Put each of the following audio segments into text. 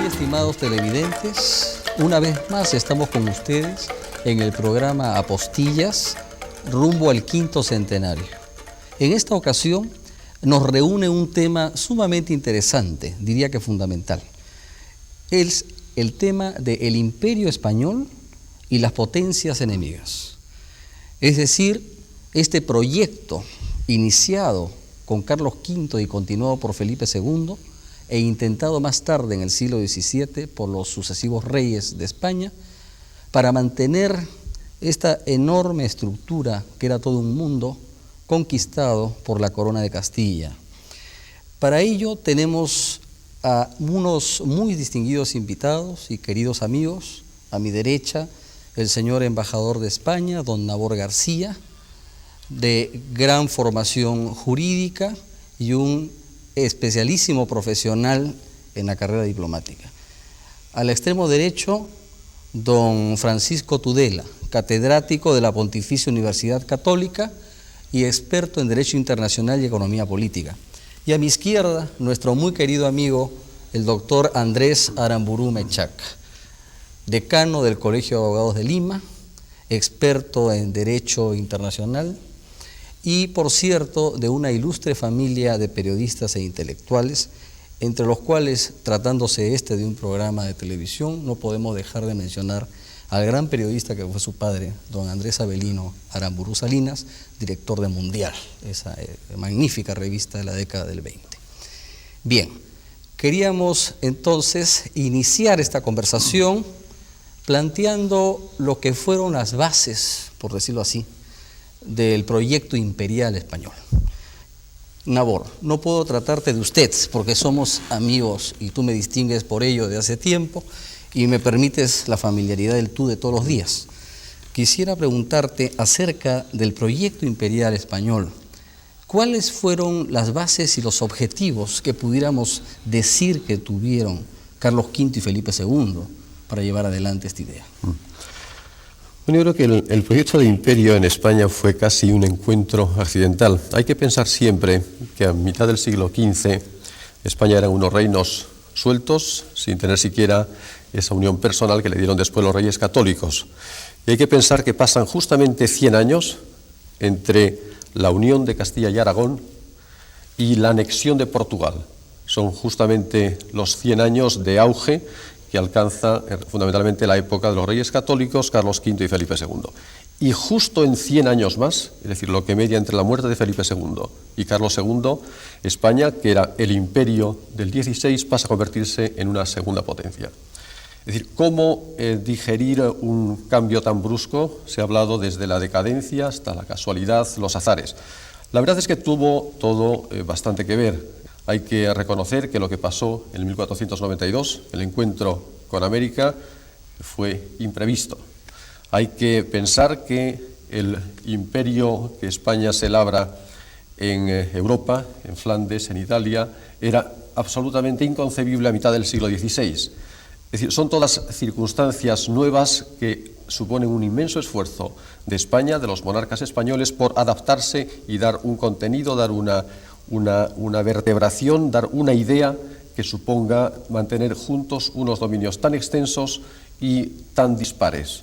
Estimados televidentes, una vez más estamos con ustedes en el programa Apostillas, rumbo al 5º centenario. En esta ocasión nos reúne un tema sumamente interesante, diría que fundamental. Es el tema del Imperio Español y las potencias enemigas. Es decir, este proyecto iniciado con Carlos V y continuado por Felipe II, e intentado más tarde en el siglo XVII por los sucesivos reyes de España, para mantener esta enorme estructura que era todo un mundo conquistado por la corona de Castilla. Para ello tenemos a unos muy distinguidos invitados y queridos amigos. A mi derecha, el señor embajador de España, don Nabor García, de gran formación jurídica y un especialísimo profesional en la carrera diplomática. Al extremo derecho, don Francisco Tudela, catedrático de la Pontificia Universidad Católica y experto en Derecho Internacional y Economía Política. Y a mi izquierda, nuestro muy querido amigo, el doctor Andrés Aramburu Mechac, decano del Colegio de Abogados de Lima, experto en Derecho Internacional, y, por cierto, de una ilustre familia de periodistas e intelectuales, entre los cuales, tratándose de un programa de televisión, no podemos dejar de mencionar al gran periodista que fue su padre, don Andrés Avelino Aramburu Salinas, director de Mundial, esa magnífica revista de la década del 20. Bien, queríamos entonces iniciar esta conversación planteando lo que fueron las bases, por decirlo así, del proyecto imperial español. Nabor, no puedo tratarte de usted porque somos amigos y tú me distingues por ello de hace tiempo y me permites la familiaridad del tú de todos los días. Quisiera preguntarte acerca del proyecto imperial español. ¿Cuáles fueron las bases y los objetivos que pudiéramos decir que tuvieron Carlos V y Felipe II para llevar adelante esta idea? Bueno, yo creo que el proyecto de imperio en España fue casi un encuentro accidental. Hay que pensar siempre que a mitad del siglo XV España eran unos reinos sueltos, sin tener siquiera esa unión personal que le dieron después los reyes católicos. Y hay que pensar que pasan justamente 100 años entre la unión de Castilla y Aragón y la anexión de Portugal. Son justamente los 100 años de auge que alcanza fundamentalmente la época de los reyes católicos, Carlos V y Felipe II. Y justo en 100 años más, es decir, lo que media entre la muerte de Felipe II y Carlos II, España, que era el imperio del XVI, pasa a convertirse en una segunda potencia. Es decir, ¿cómo digerir un cambio tan brusco? Se ha hablado desde la decadencia hasta la casualidad, los azares. La verdad es que tuvo todo bastante que ver. Hay que reconocer que lo que pasó en 1492, el encuentro con América, fue imprevisto. Hay que pensar que el imperio que España se labra en Europa, en Flandes, en Italia, era absolutamente inconcebible a mitad del siglo XVI. Es decir, son todas circunstancias nuevas que suponen un inmenso esfuerzo de España, de los monarcas españoles, por adaptarse y dar un contenido, dar una vertebración, dar una idea que suponga mantener juntos unos dominios tan extensos y tan dispares.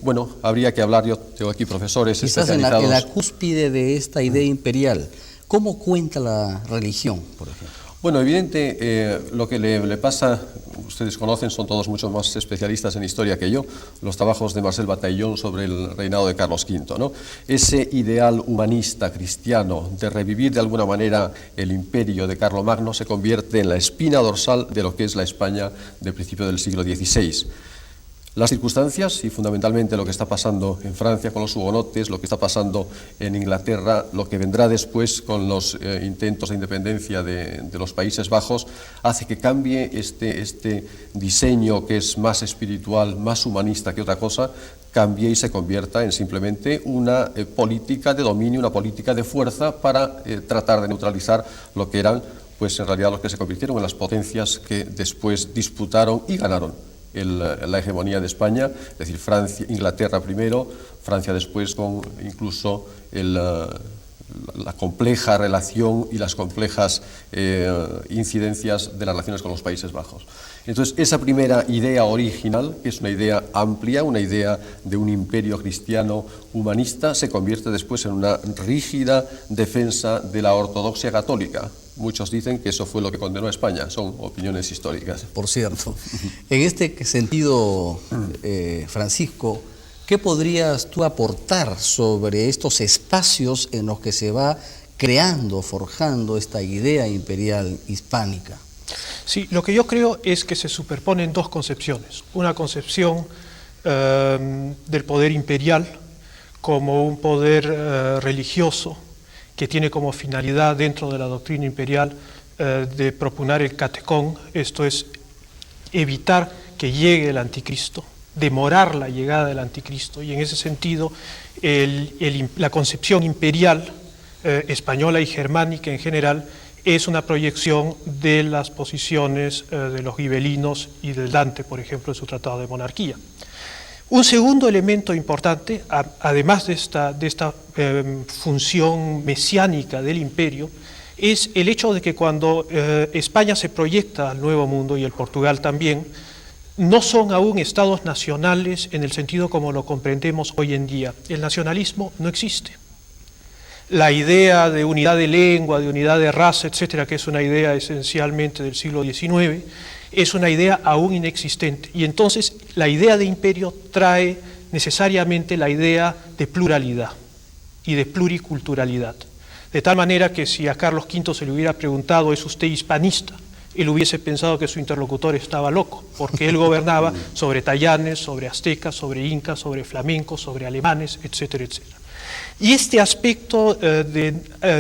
Bueno, habría que hablar, yo tengo aquí profesores quizás especializados. en la cúspide de esta idea imperial, ¿cómo cuenta la religión, por ejemplo? Bueno, evidente, lo que le pasa, ustedes conocen, son todos mucho más especialistas en historia que yo, los trabajos de Marcel Bataillon sobre el reinado de Carlos V, ¿no? Ese ideal humanista cristiano de revivir de alguna manera el imperio de Carlomagno se convierte en la espina dorsal de lo que es la España de principio del siglo XVI. Las circunstancias y fundamentalmente lo que está pasando en Francia con los hugonotes, lo que está pasando en Inglaterra, lo que vendrá después con los intentos de independencia de los Países Bajos, hace que cambie este diseño que es más espiritual, más humanista que otra cosa, cambie y se convierta en simplemente una política de dominio, una política de fuerza para tratar de neutralizar lo que eran, pues en realidad los que se convirtieron en las potencias que después disputaron y ganaron la hegemonía de España, es decir, Francia, Inglaterra primero, Francia después con incluso la compleja relación y las complejas incidencias de las relaciones con los Países Bajos. Entonces, esa primera idea original, que es una idea amplia, una idea de un imperio cristiano humanista, se convierte después en una rígida defensa de la ortodoxia católica. Muchos dicen que eso fue lo que condenó a España, son opiniones históricas. Por cierto, en este sentido, Francisco, ¿qué podrías tú aportar sobre estos espacios en los que se va creando, forjando esta idea imperial hispánica? Sí, lo que yo creo es que se superponen dos concepciones. Una concepción del poder imperial como un poder religioso que tiene como finalidad dentro de la doctrina imperial de propugnar el catecón, esto es, evitar que llegue el anticristo, demorar la llegada del anticristo, y en ese sentido la concepción imperial española y germánica en general es una proyección de las posiciones de los gibelinos y del Dante, por ejemplo, en su Tratado de Monarquía. Un segundo elemento importante, además de esta función mesiánica del imperio, es el hecho de que cuando España se proyecta al Nuevo Mundo, y el Portugal también, no son aún estados nacionales en el sentido como lo comprendemos hoy en día. El nacionalismo no existe. La idea de unidad de lengua, de unidad de raza, etcétera, que es una idea esencialmente del siglo XIX, es una idea aún inexistente. Y entonces la idea de imperio trae necesariamente la idea de pluralidad y de pluriculturalidad. De tal manera que si a Carlos V se le hubiera preguntado, ¿es usted hispanista?, él hubiese pensado que su interlocutor estaba loco, porque él gobernaba sobre tayanes, sobre aztecas, sobre incas, sobre flamencos, sobre alemanes, etcétera, etcétera. Y este aspecto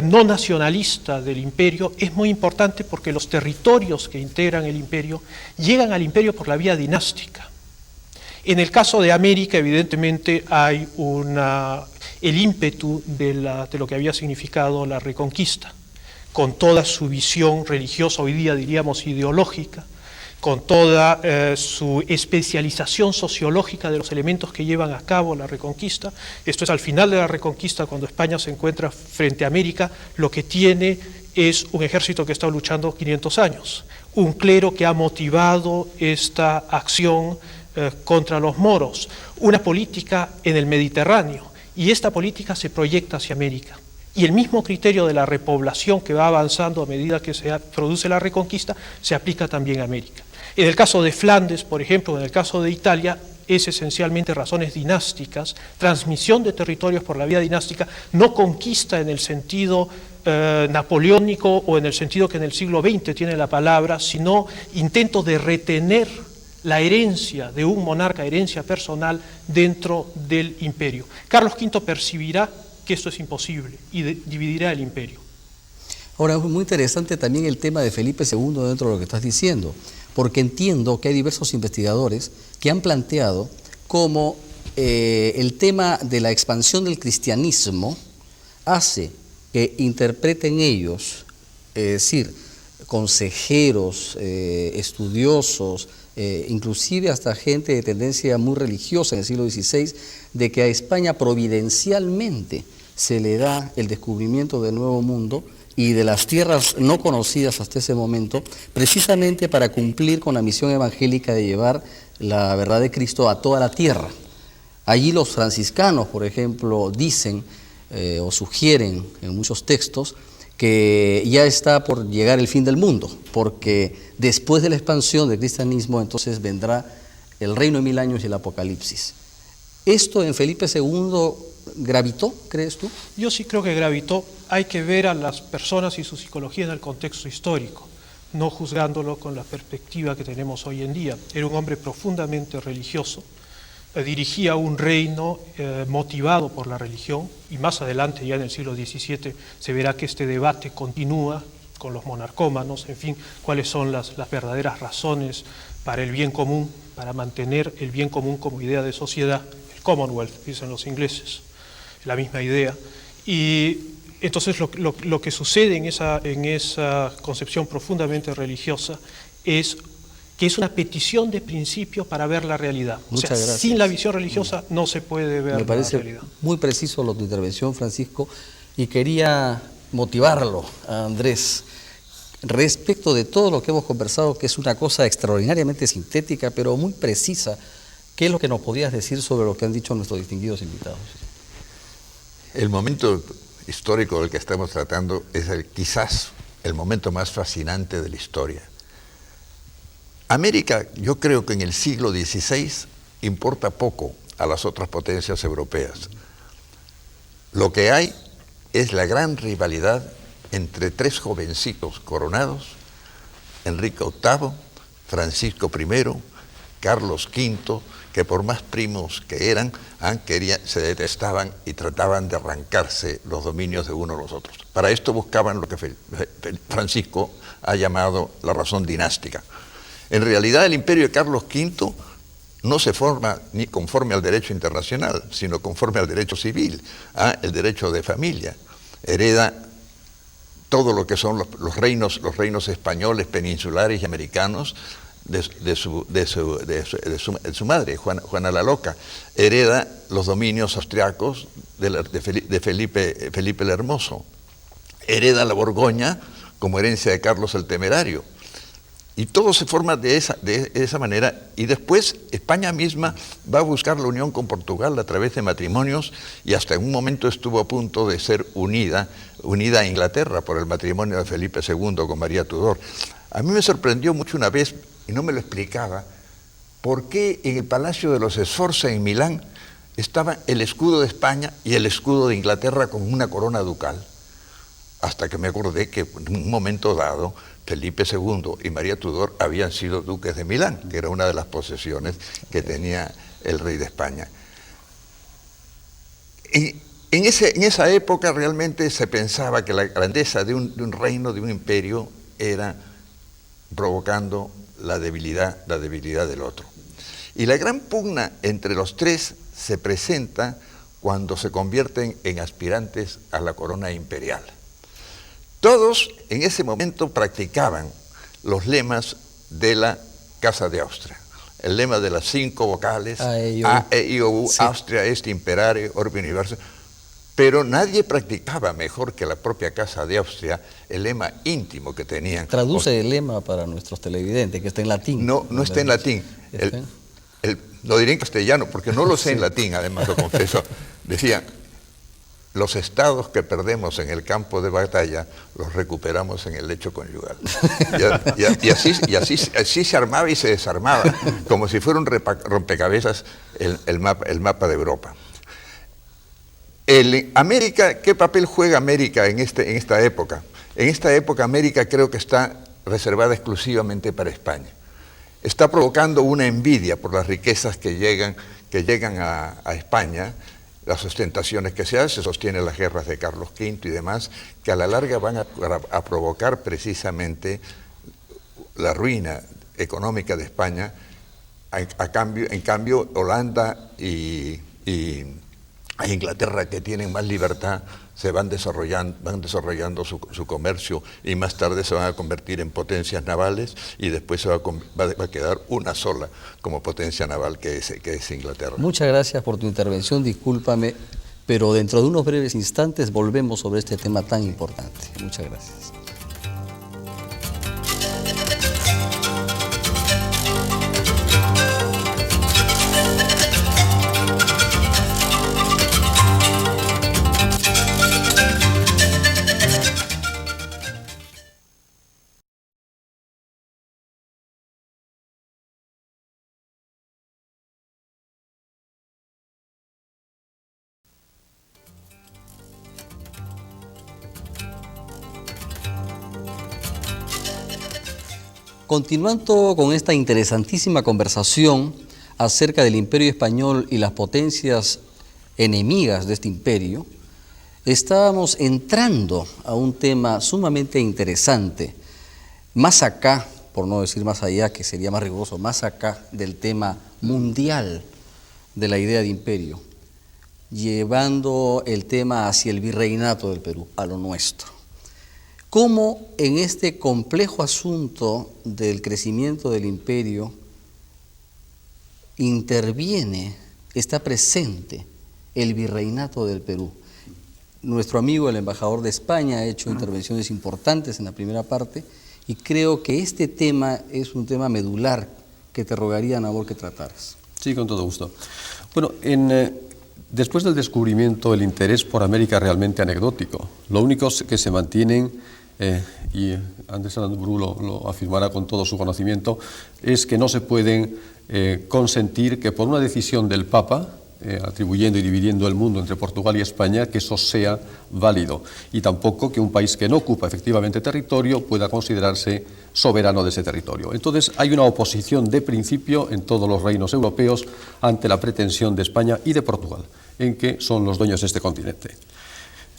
no nacionalista del imperio es muy importante porque los territorios que integran el imperio llegan al imperio por la vía dinástica. En el caso de América, evidentemente, hay el ímpetu de lo que había significado la Reconquista, con toda su visión religiosa, hoy día diríamos ideológica, con toda su especialización sociológica de los elementos que llevan a cabo la Reconquista. Esto es al final de la Reconquista, cuando España se encuentra frente a América, lo que tiene es un ejército que está luchando 500 años, un clero que ha motivado esta acción contra los moros, una política en el Mediterráneo, y esta política se proyecta hacia América. Y el mismo criterio de la repoblación que va avanzando a medida que se produce la Reconquista se aplica también a América. En el caso de Flandes, por ejemplo, en el caso de Italia, es esencialmente razones dinásticas, transmisión de territorios por la vía dinástica, no conquista en el sentido napoleónico o en el sentido que en el siglo XX tiene la palabra, sino intento de retener la herencia de un monarca, herencia personal, dentro del imperio. Carlos V percibirá que esto es imposible y dividirá el imperio. Ahora, es muy interesante también el tema de Felipe II dentro de lo que estás diciendo, porque entiendo que hay diversos investigadores que han planteado cómo el tema de la expansión del cristianismo hace que interpreten ellos, es decir, consejeros, estudiosos, inclusive hasta gente de tendencia muy religiosa en el siglo XVI, de que a España providencialmente se le da el descubrimiento del Nuevo Mundo, y de las tierras no conocidas hasta ese momento, precisamente para cumplir con la misión evangélica de llevar la verdad de Cristo a toda la tierra. Allí los franciscanos, por ejemplo, dicen o sugieren en muchos textos que ya está por llegar el fin del mundo, porque después de la expansión del cristianismo entonces vendrá el reino de 1000 años y el apocalipsis. ¿Esto en Felipe II gravitó, crees tú? Yo sí creo que gravitó. Hay que ver a las personas y su psicología en el contexto histórico, no juzgándolo con la perspectiva que tenemos hoy en día. Era un hombre profundamente religioso, dirigía un reino motivado por la religión, y más adelante, ya en el siglo XVII, se verá que este debate continúa con los monarcómanos, en fin, cuáles son las verdaderas razones para el bien común, para mantener el bien común como idea de sociedad, el Commonwealth, dicen los ingleses, la misma idea. Y entonces lo que sucede en esa concepción profundamente religiosa es que es una petición de principio para ver la realidad. Muchas gracias. Sin la visión religiosa no se puede ver la realidad. Me parece muy preciso tu intervención, Francisco, y quería motivarlo a Andrés respecto de todo lo que hemos conversado, que es una cosa extraordinariamente sintética, pero muy precisa. ¿Qué es lo que nos podías decir sobre lo que han dicho nuestros distinguidos invitados? El momento histórico del que estamos tratando es quizás el momento más fascinante de la historia. América, yo creo que en el siglo XVI importa poco a las otras potencias europeas. Lo que hay es la gran rivalidad entre tres jovencitos coronados, Enrique VIII, Francisco I, Carlos V, que por más primos que eran, se detestaban y trataban de arrancarse los dominios de uno a los otros. Para esto buscaban lo que Francisco ha llamado la razón dinástica. En realidad el imperio de Carlos V no se forma ni conforme al derecho internacional, sino conforme al derecho civil, el derecho de familia. Hereda todo lo que son los reinos españoles, peninsulares y americanos de su madre, Juana la Loca. Hereda los dominios austriacos de Felipe el Hermoso. Hereda la Borgoña como herencia de Carlos el Temerario. Y todo se forma de esa manera, y después España misma va a buscar la unión con Portugal a través de matrimonios, y hasta en un momento estuvo a punto de ser unida a Inglaterra por el matrimonio de Felipe II con María Tudor. A mí me sorprendió mucho una vez, y no me lo explicaba, por qué en el Palacio de los Sforza en Milán estaba el escudo de España y el escudo de Inglaterra con una corona ducal. Hasta que me acordé que en un momento dado Felipe II y María Tudor habían sido duques de Milán, que era una de las posesiones que tenía el rey de España. En esa época realmente se pensaba que la grandeza de un reino, de un imperio, era provocando la debilidad del otro. Y la gran pugna entre los tres se presenta cuando se convierten en aspirantes a la corona imperial. Todos en ese momento practicaban los lemas de la Casa de Austria. El lema de las 5 vocales, A, E, I, O, U, sí. Austria est imperare orbe universo. Pero nadie practicaba mejor que la propia Casa de Austria el lema íntimo que tenían. Traduce el lema para nuestros televidentes, que está en latín. No está en latín. Lo diré en castellano, porque no lo sé en latín, además lo confieso. Decía: los estados que perdemos en el campo de batalla los recuperamos en el lecho conyugal. Y así se armaba y se desarmaba, como si fuera un rompecabezas el mapa de Europa. América, ¿qué papel juega América en esta época? En esta época América creo que está reservada exclusivamente para España. Está provocando una envidia por las riquezas que llegan a España, las ostentaciones que se sostienen las guerras de Carlos V y demás, que a la larga van a provocar precisamente la ruina económica de España. En cambio, Holanda y Inglaterra, que tienen más libertad, se van desarrollando su comercio, y más tarde se van a convertir en potencias navales, y después va a quedar una sola como potencia naval, que es Inglaterra. Muchas gracias por tu intervención. Discúlpame, pero dentro de unos breves instantes volvemos sobre este tema tan importante. Muchas gracias. Continuando con esta interesantísima conversación acerca del Imperio Español y las potencias enemigas de este imperio, estábamos entrando a un tema sumamente interesante, más acá, por no decir más allá, que sería más riguroso, más acá del tema mundial de la idea de imperio, llevando el tema hacia el virreinato del Perú, a lo nuestro. ¿Cómo en este complejo asunto del crecimiento del imperio interviene, está presente el virreinato del Perú? Nuestro amigo el embajador de España ha hecho intervenciones importantes en la primera parte y creo que este tema es un tema medular que te rogaría, Nabor, que trataras. Sí, con todo gusto. Bueno, después del descubrimiento, el interés por América es realmente anecdótico. Lo único que se mantienen, y Andrés Aramburu lo afirmará con todo su conocimiento, es que no se pueden consentir que por una decisión del Papa, atribuyendo y dividiendo el mundo entre Portugal y España, que eso sea válido, y tampoco que un país que no ocupa efectivamente territorio pueda considerarse soberano de ese territorio. Entonces hay una oposición de principio en todos los reinos europeos ante la pretensión de España y de Portugal, en que son los dueños de este continente.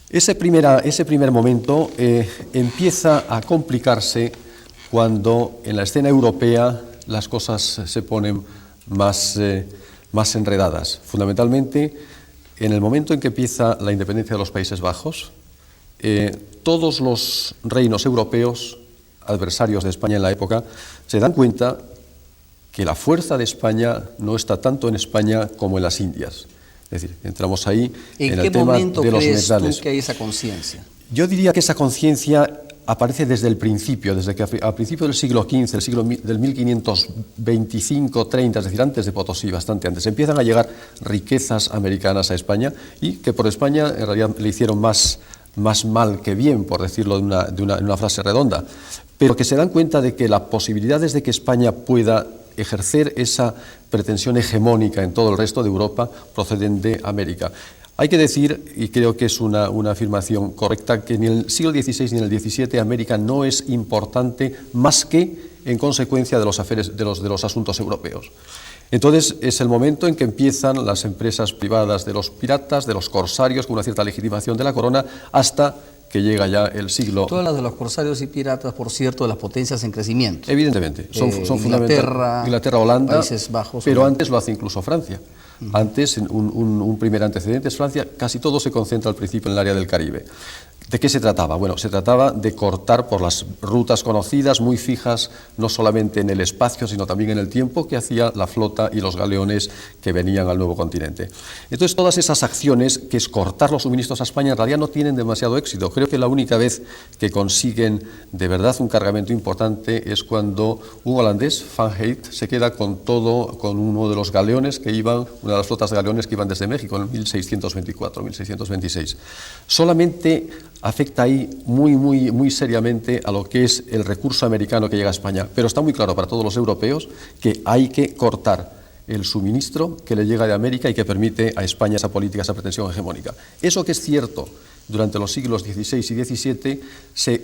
Ese primer momento empieza a complicarse cuando en la escena europea las cosas se ponen más enredadas. Fundamentalmente, en el momento en que empieza la independencia de los Países Bajos, todos los reinos europeos, adversarios de España en la época, se dan cuenta que la fuerza de España no está tanto en España como en las Indias. Es decir, entramos ahí en el tema de los ¿En qué momento crees negrales. tú que hay esa conciencia? Yo diría que esa conciencia aparece desde el principio, desde que a principios del siglo XV, el siglo del 1525-30, es decir, antes de Potosí, bastante antes, empiezan a llegar riquezas americanas a España y que por España en realidad le hicieron más mal que bien, por decirlo en una frase redonda, pero que se dan cuenta de que las posibilidades de que España pueda ejercer esa pretensión hegemónica en todo el resto de Europa proceden de América. Hay que decir, y creo que es una afirmación correcta, que ni en el siglo XVI ni en el XVII América no es importante más que en consecuencia de los asuntos europeos. Entonces es el momento en que empiezan las empresas privadas de los piratas, de los corsarios, con una cierta legitimación de la corona, hasta que llega ya el siglo... Tú hablas de los corsarios y piratas, por cierto, de las potencias en crecimiento. Evidentemente, son fundamentales. Inglaterra, Holanda, Países Bajos, pero antes lo hace incluso Francia. Antes, un primer antecedente es Francia, casi todo se concentra al principio en el área del Caribe. ¿De qué se trataba? Bueno, se trataba de cortar por las rutas conocidas, muy fijas, no solamente en el espacio, sino también en el tiempo que hacía la flota y los galeones que venían al nuevo continente. Entonces, todas esas acciones, que es cortar los suministros a España, en realidad no tienen demasiado éxito. Creo que la única vez que consiguen de verdad un cargamento importante es cuando un holandés, Van Heijt, se queda con uno de los galeones que iban, una de las flotas de galeones que iban desde México en 1624, 1626. Solamente afecta ahí muy seriamente a lo que es el recurso americano que llega a España, pero está muy claro para todos los europeos que hay que cortar el suministro que le llega de América y que permite a España esa política, esa pretensión hegemónica. Eso que es cierto durante los siglos XVI y XVII se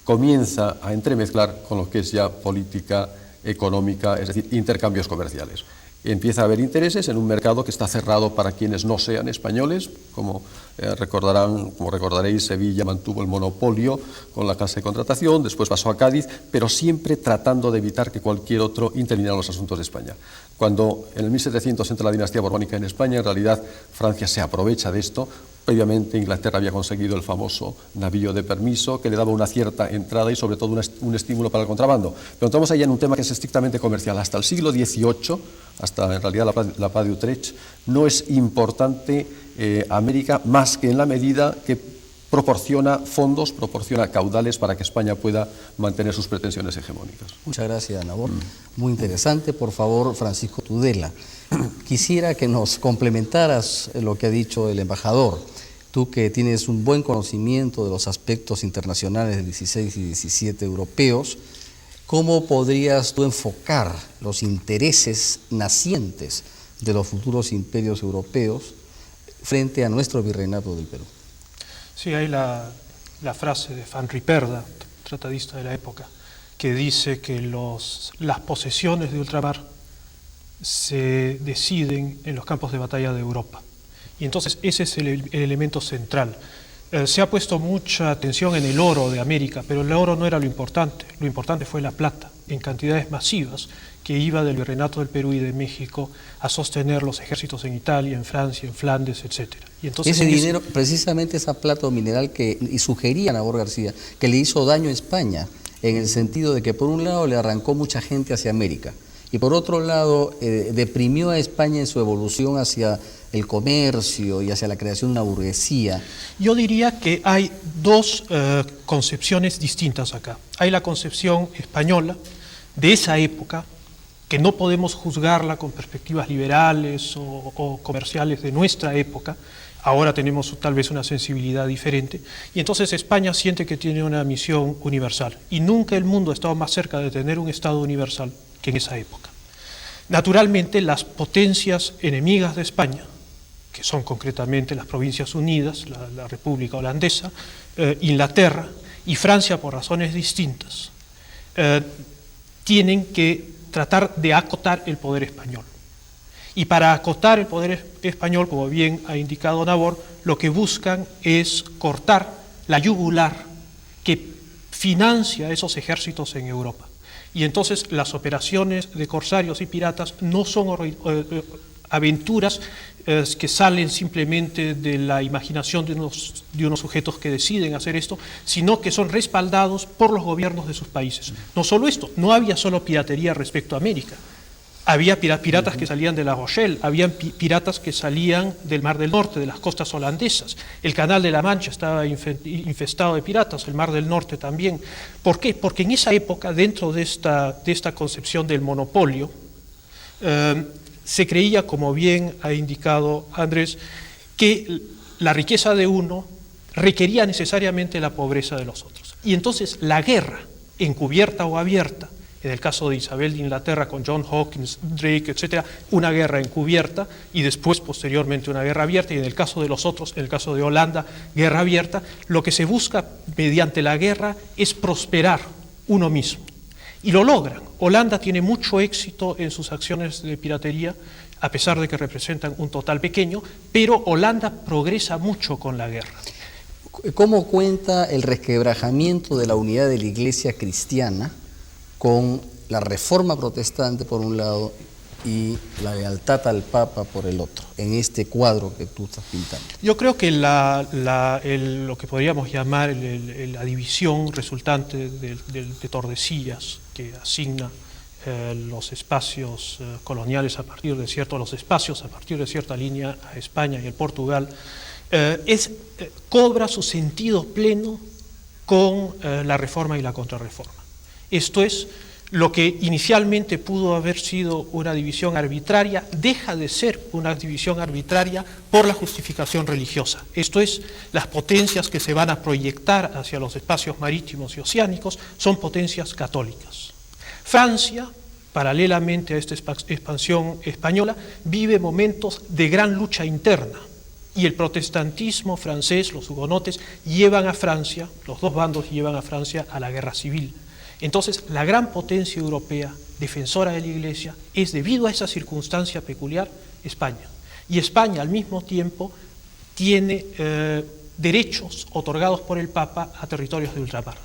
comienza a entremezclar con lo que es ya política económica, es decir, intercambios comerciales. Empieza a haber intereses en un mercado que está cerrado para quienes no sean españoles, como recordaréis, Sevilla mantuvo el monopolio con la Casa de Contratación, después pasó a Cádiz, pero siempre tratando de evitar que cualquier otro interviniera en los asuntos de España. Cuando en el 1700 entra la dinastía borbónica en España, en realidad Francia se aprovecha de esto Previamente Inglaterra había conseguido el famoso navío de permiso que le daba una cierta entrada y sobre todo un estímulo para el contrabando. Pero entramos ahí en un tema que es estrictamente comercial. Hasta el siglo XVIII, hasta en realidad la paz de Utrecht, no es importante América más que en la medida que proporciona fondos, proporciona caudales para que España pueda mantener sus pretensiones hegemónicas. Muchas gracias, Nabor. Muy interesante. Por favor, Francisco Tudela, quisiera que nos complementaras lo que ha dicho el embajador. Tú que tienes un buen conocimiento de los aspectos internacionales del 16 y 17 europeos, ¿cómo podrías tú enfocar los intereses nacientes de los futuros imperios europeos frente a nuestro virreinato del Perú? Sí, hay la frase de Van Ripperda, tratadista de la época, que dice que las posesiones de ultramar se deciden en los campos de batalla de Europa. Y entonces ese es el elemento central. Se ha puesto mucha atención en el oro de América, pero el oro no era lo importante fue la plata, en cantidades masivas, que iba del virreinato del Perú y de México a sostener los ejércitos en Italia, en Francia, en Flandes, etc. Y entonces ese dinero, precisamente esa plata o mineral que sugería Nabor García, que le hizo daño a España, en el sentido de que por un lado le arrancó mucha gente hacia América, y por otro lado deprimió a España en su evolución hacia el comercio y hacia la creación de una burguesía. Yo diría que hay dos concepciones distintas acá. Hay la concepción española de esa época, que no podemos juzgarla con perspectivas liberales o comerciales de nuestra época. Ahora tenemos tal vez una sensibilidad diferente, y entonces España siente que tiene una misión universal, y nunca el mundo ha estado más cerca de tener un Estado universal que en esa época. Naturalmente, las potencias enemigas de España, que son concretamente las Provincias Unidas, la República Holandesa, Inglaterra y Francia, por razones distintas, tienen que tratar de acotar el poder español. Y para acotar el poder español, como bien ha indicado Nabor, lo que buscan es cortar la yugular que financia esos ejércitos en Europa. Y entonces las operaciones de corsarios y piratas no son aventuras que salen simplemente de la imaginación de unos sujetos que deciden hacer esto, sino que son respaldados por los gobiernos de sus países. No solo esto, no había solo piratería respecto a América. Había piratas que salían de La Rochelle, había piratas que salían del Mar del Norte, de las costas holandesas. El Canal de la Mancha estaba infestado de piratas, el Mar del Norte también. ¿Por qué? Porque en esa época, dentro de esta concepción del monopolio, se creía, como bien ha indicado Andrés, que la riqueza de uno requería necesariamente la pobreza de los otros. Y entonces la guerra, encubierta o abierta, en el caso de Isabel de Inglaterra con John Hawkins, Drake, etc., una guerra encubierta y después, posteriormente, una guerra abierta, y en el caso de los otros, en el caso de Holanda, guerra abierta, lo que se busca mediante la guerra es prosperar uno mismo. Y lo logran. Holanda tiene mucho éxito en sus acciones de piratería, a pesar de que representan un total pequeño, pero Holanda progresa mucho con la guerra. ¿Cómo cuenta el resquebrajamiento de la unidad de la Iglesia cristiana con la reforma protestante por un lado y la lealtad al Papa por el otro, en este cuadro que tú estás pintando? Yo creo que lo que podríamos llamar la división resultante de Tordesillas, que asigna los espacios coloniales a partir de cierta línea a España y a Portugal, cobra su sentido pleno con la reforma y la contrarreforma. Esto es, lo que inicialmente pudo haber sido una división arbitraria, deja de ser una división arbitraria por la justificación religiosa. Esto es, las potencias que se van a proyectar hacia los espacios marítimos y oceánicos son potencias católicas. Francia, paralelamente a esta expansión española, vive momentos de gran lucha interna, y el protestantismo francés, los hugonotes, llevan a Francia, los dos bandos llevan a Francia a la guerra civil. Entonces, la gran potencia europea, defensora de la Iglesia, es, debido a esa circunstancia peculiar, España. Y España, al mismo tiempo, tiene derechos otorgados por el Papa a territorios de ultramar.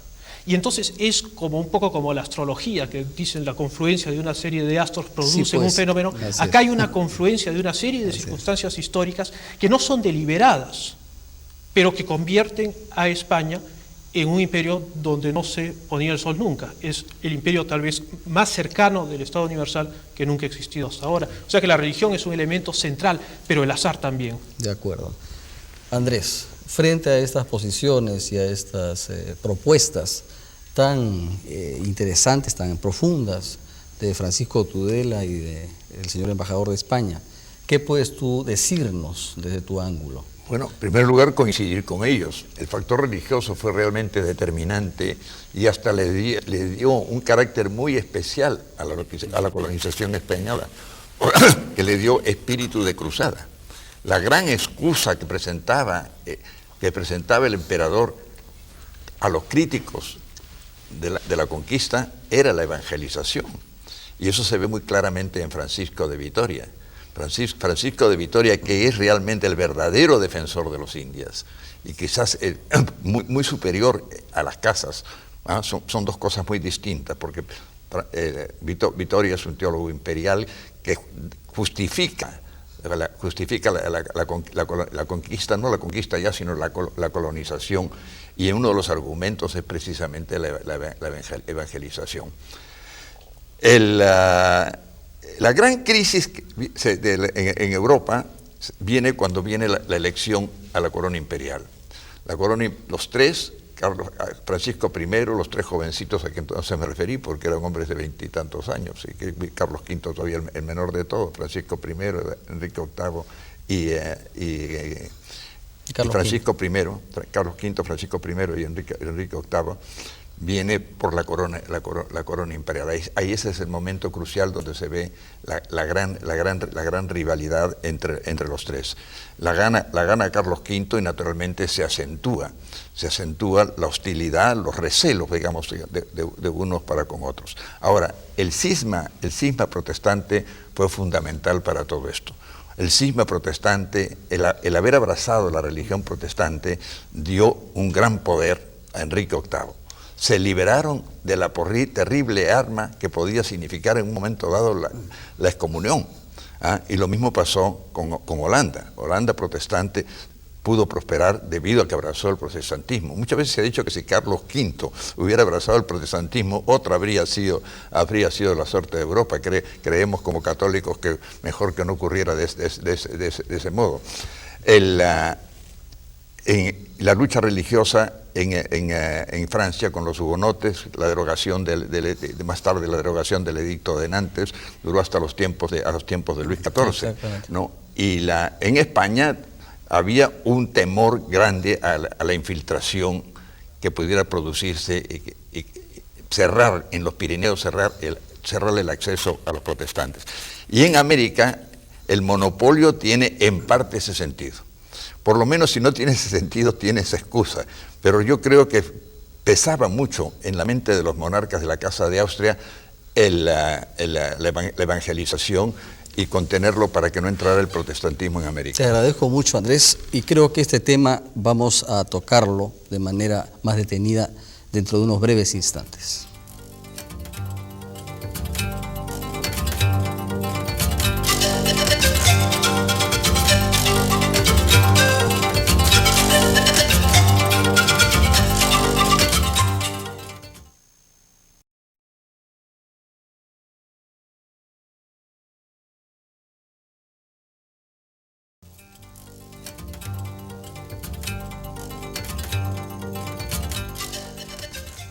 Y entonces es como un poco como la astrología, que dicen la confluencia de una serie de astros produce un fenómeno. Acá hay una confluencia de una serie de circunstancias históricas que no son deliberadas pero que convierten a España en un imperio donde no se ponía el sol nunca. Es el imperio tal vez más cercano del Estado universal que nunca ha existido hasta ahora. O sea que la religión es un elemento central, pero el azar también. De acuerdo. Andrés, frente a estas posiciones y a estas propuestas tan interesantes, tan profundas de Francisco Tudela y del señor embajador de España, ¿qué puedes tú decirnos desde tu ángulo? Bueno, en primer lugar, coincidir con ellos. El factor religioso fue realmente determinante y hasta le dio un carácter muy especial a la colonización española, que le dio espíritu de cruzada. La gran excusa que presentaba el emperador a los críticos de la conquista era la evangelización. Y eso se ve muy claramente en Francisco de Vitoria. Francisco de Vitoria, que es realmente el verdadero defensor de los indios y quizás muy superior a las casas, son dos cosas muy distintas, porque Vitoria es un teólogo imperial que justifica la conquista, no la conquista ya, sino la colonización, y uno de los argumentos es precisamente la evangelización. La gran crisis en Europa viene cuando viene la elección a la corona imperial. Los tres, Francisco I, los tres jovencitos a que entonces me referí, porque eran hombres de 20 y tantos años, y que Carlos V todavía el menor de todos, Francisco I, Enrique VIII y Francisco I, Carlos V, Francisco I y Enrique VIII, viene por la corona imperial. Ahí ese es el momento crucial donde se ve la gran rivalidad entre los tres. La gana Carlos V y naturalmente se acentúa la hostilidad, los recelos, digamos, de unos para con otros. Ahora, el cisma protestante fue fundamental para todo esto. El cisma protestante, el haber abrazado la religión protestante, dio un gran poder a Enrique VIII. Se liberaron de la terrible arma que podía significar en un momento dado la excomunión. Y lo mismo pasó con Holanda. Holanda protestante pudo prosperar debido a que abrazó el protestantismo. Muchas veces se ha dicho que si Carlos V hubiera abrazado el protestantismo, otra habría sido la suerte de Europa. Creemos como católicos que mejor que no ocurriera de ese modo. La lucha religiosa en Francia con los hugonotes, la derogación más tarde la derogación del edicto de Nantes, duró hasta los tiempos de Luis XIV, ¿no? Y en España había un temor grande a la infiltración que pudiera producirse y cerrar en los Pirineos, cerrarle el acceso a los protestantes. Y en América el monopolio tiene en parte ese sentido. Por lo menos si no tiene ese sentido, tiene esa excusa. Pero yo creo que pesaba mucho en la mente de los monarcas de la Casa de Austria la evangelización y contenerlo para que no entrara el protestantismo en América. Te agradezco mucho, Andrés, y creo que este tema vamos a tocarlo de manera más detenida dentro de unos breves instantes.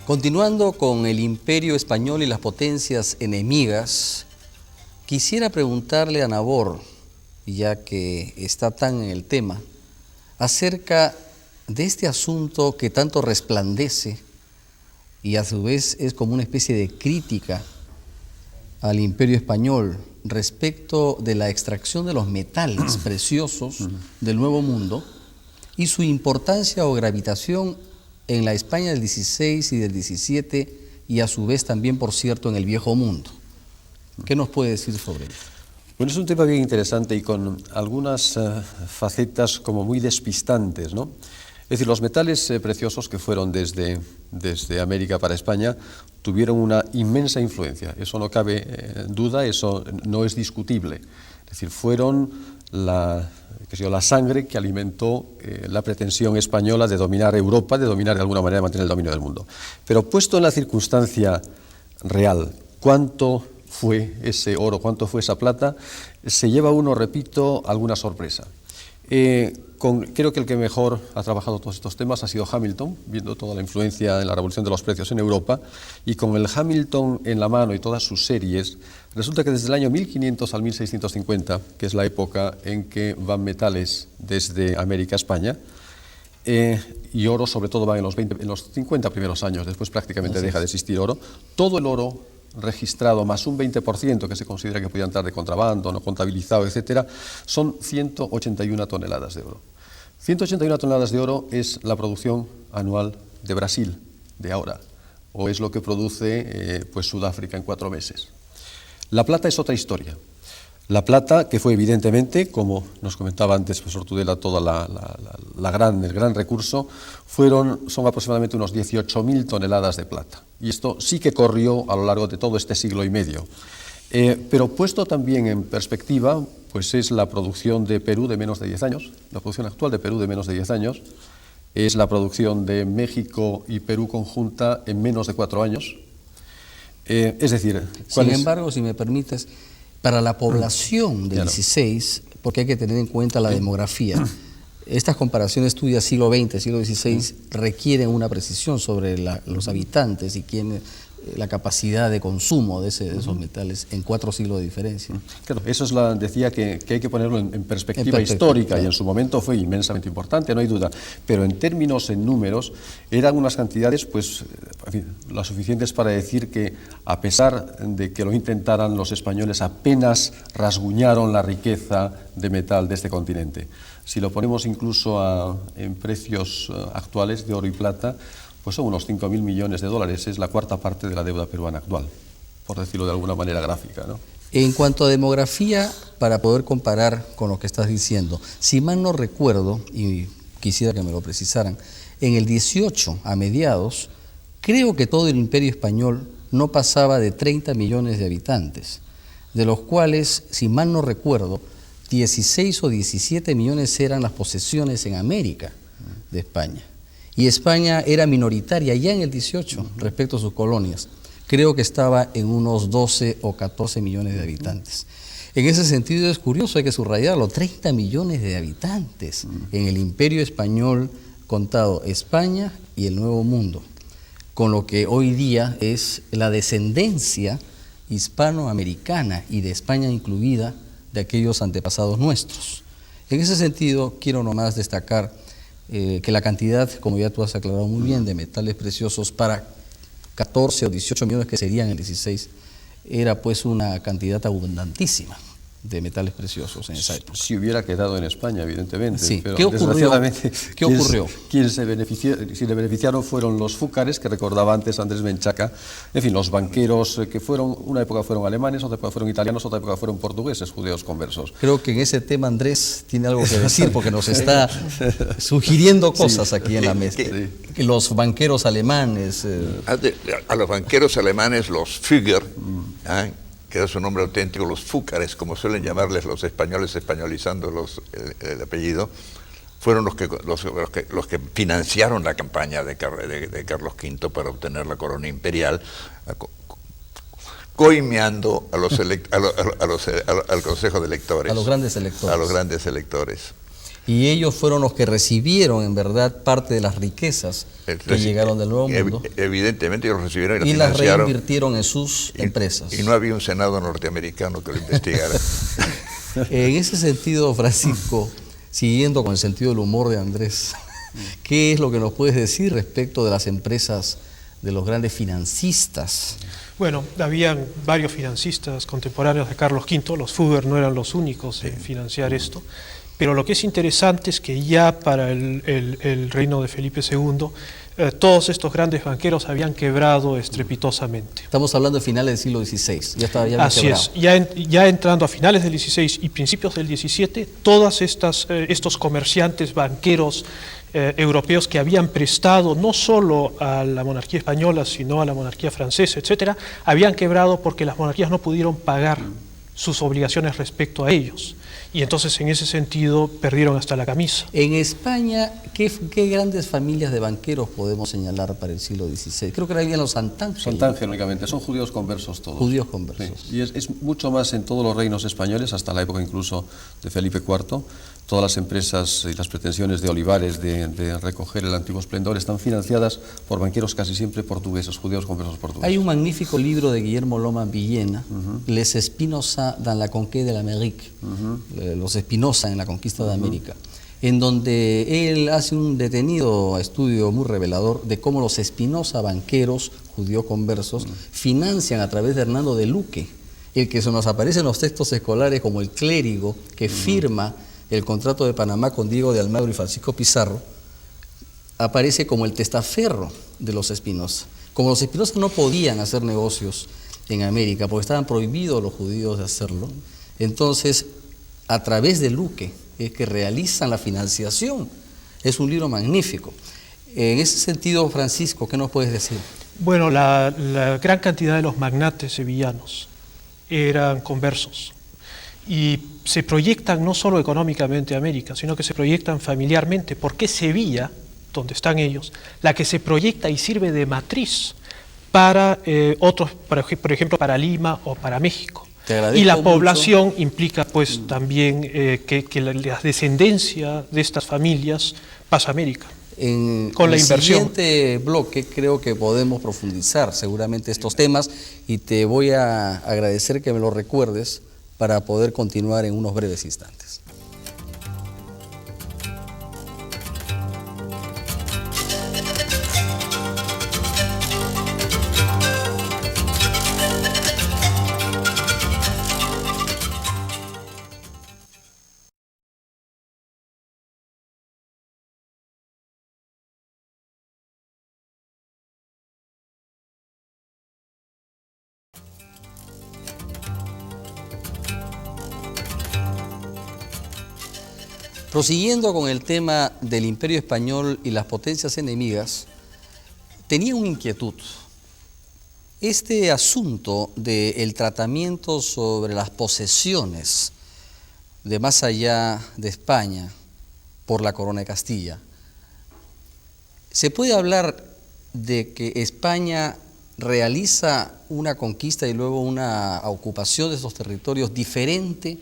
Continuando con el imperio español y las potencias enemigas, quisiera preguntarle a Nabor, ya que está tan en el tema, acerca de este asunto que tanto resplandece y a su vez es como una especie de crítica al imperio español respecto de la extracción de los metales preciosos del Nuevo Mundo y su importancia o gravitación en la España del 16 y del 17 y a su vez también, por cierto, en el Viejo Mundo. ¿Qué nos puede decir sobre ello? Bueno, es un tema bien interesante y con algunas facetas como muy despistantes, ¿no? Es decir, los metales preciosos que fueron desde América para España tuvieron una inmensa influencia. Eso no cabe duda, eso no es discutible. Es decir, fueron la sangre que alimentó la pretensión española de dominar Europa, de dominar de alguna manera, mantener el dominio del mundo. Pero puesto en la circunstancia real, ¿cuánto fue ese oro, cuánto fue esa plata? Se lleva uno, repito, alguna sorpresa. Creo que el que mejor ha trabajado todos estos temas ha sido Hamilton, viendo toda la influencia en la revolución de los precios en Europa, y con el Hamilton en la mano y todas sus series, resulta que desde el año 1500 al 1650, que es la época en que van metales desde América a España, y oro sobre todo va en los 50 primeros años, después prácticamente deja de existir oro, todo el oro registrado más un 20% que se considera que podía entrar de contrabando, no contabilizado, etcétera, son 181 toneladas de oro. 181 toneladas de oro es la producción anual de Brasil de ahora, o es lo que produce pues Sudáfrica en 4 meses. La plata es otra historia. La plata, que fue evidentemente, como nos comentaba antes el profesor Tudela, todo el gran recurso, son aproximadamente unos 18.000 toneladas de plata. Y esto sí que corrió a lo largo de todo este siglo y medio. Pero puesto también en perspectiva, pues es la producción de Perú de menos de 10 años, la producción actual de Perú de menos de 10 años, es la producción de México y Perú conjunta en menos de 4 años. Es decir, sin embargo, si me permites, para la población del 16, porque hay que tener en cuenta la demografía, estas comparaciones tuyas siglo XX, siglo XVI, requieren una precisión sobre los habitantes y la capacidad de consumo de esos metales en 4 siglos de diferencia. Claro, eso decía que hay que ponerlo en perspectiva histórica, claro. Y en su momento fue inmensamente importante, no hay duda, pero en términos, en números, eran unas cantidades pues, en fin, lo suficientes para decir que a pesar de que lo intentaran, los españoles apenas rasguñaron la riqueza de metal de este continente. Si lo ponemos incluso en precios actuales de oro y plata, pues son unos 5.000 millones de dólares, es la 4ª parte de la deuda peruana actual, por decirlo de alguna manera gráfica, ¿no? En cuanto a demografía, para poder comparar con lo que estás diciendo, si mal no recuerdo, y quisiera que me lo precisaran, en el 18, a mediados, creo que todo el Imperio Español no pasaba de 30 millones de habitantes, de los cuales, si mal no recuerdo, 16 o 17 millones eran las posesiones en América de España. Y España era minoritaria ya en el 18 respecto a sus colonias. Creo que estaba en unos 12 o 14 millones de habitantes. En ese sentido es curioso, hay que subrayarlo, 30 millones de habitantes en el Imperio Español contado España y el Nuevo Mundo, con lo que hoy día es la descendencia hispanoamericana y de España incluida de aquellos antepasados nuestros. En ese sentido, quiero nomás destacar que la cantidad, como ya tú has aclarado muy bien, de metales preciosos para 14 o 18 millones que serían el 16, era pues una cantidad abundantísima de metales preciosos en esa época. Si hubiera quedado en España, evidentemente. Sí. Pero ¿Qué ocurrió? ¿Qué ocurrió? Quien se beneficiaron fueron los fúcares, que recordaba antes Andrés Menchaca, en fin, los banqueros que una época fueron alemanes, otra época fueron italianos, otra época fueron portugueses, judíos conversos. Creo que en ese tema Andrés tiene algo que decir, porque nos está sugiriendo cosas aquí en la mesa. Los banqueros alemanes... A los banqueros alemanes, los Führer, que era su nombre auténtico, los fúcares, como suelen llamarles los españoles, españolizando el apellido, fueron los que financiaron la campaña de Carlos V para obtener la corona imperial, coimeando al Consejo de Electores. A los grandes electores. A los grandes electores. Y ellos fueron los que recibieron, en verdad, parte de las riquezas que llegaron del Nuevo Mundo. Evidentemente ellos recibieron y las reinvirtieron en sus empresas. Y no había un Senado norteamericano que lo investigara. En ese sentido, Francisco, siguiendo con el sentido del humor de Andrés, ¿qué es lo que nos puedes decir respecto de las empresas de los grandes financistas? Bueno, habían varios financistas contemporáneos de Carlos V, los Führer no eran los únicos en financiar esto. Pero lo que es interesante es que ya para el reino de Felipe II, todos estos grandes banqueros habían quebrado estrepitosamente. Estamos hablando de finales del siglo XVI, ya Así quebrado. Es, ya entrando a finales del XVI y principios del XVII, todos estos comerciantes, banqueros europeos que habían prestado no solo a la monarquía española, sino a la monarquía francesa, etcétera, habían quebrado porque las monarquías no pudieron pagar sus obligaciones respecto a ellos. Y entonces en ese sentido perdieron hasta la camisa. En España, ¿qué grandes familias de banqueros podemos señalar para el siglo XVI? Creo que era bien los Santángel. Santángel únicamente, son judíos conversos todos. Judíos conversos. Sí. Y es mucho más en todos los reinos españoles, hasta la época incluso de Felipe IV. Todas las empresas y las pretensiones de Olivares de recoger el antiguo esplendor están financiadas por banqueros casi siempre portugueses, judíos conversos portugueses. Hay un magnífico libro de Guillermo Loma Villena, Les Espinosa dans la conquête de l'Amérique, los Espinosa en la conquista de América, en donde él hace un detenido estudio muy revelador de cómo los Espinosa banqueros, judíos conversos, financian a través de Hernando de Luque, el que se nos aparece en los textos escolares como el clérigo que firma el contrato de Panamá con Diego de Almagro y Francisco Pizarro, aparece como el testaferro de los Espinosa. Como los Espinosa no podían hacer negocios en América porque estaban prohibidos los judíos de hacerlo, entonces a través de Luque es que realizan la financiación. Es un libro magnífico. En ese sentido, Francisco, ¿qué nos puedes decir? Bueno, la gran cantidad de los magnates sevillanos eran conversos y se proyectan no solo económicamente a América, sino que se proyectan familiarmente, porque Sevilla, donde están ellos, la que se proyecta y sirve de matriz para otros, por ejemplo, para Lima o para México. Y la población implica pues también que la descendencia de estas familias pasa a América. Con la inversión. En el siguiente bloque creo que podemos profundizar seguramente estos temas y te voy a agradecer que me lo recuerdes para poder continuar en unos breves instantes. Prosiguiendo con el tema del Imperio Español y las potencias enemigas, tenía una inquietud. Este asunto del tratamiento sobre las posesiones de más allá de España por la Corona de Castilla, ¿se puede hablar de que España realiza una conquista y luego una ocupación de esos territorios diferente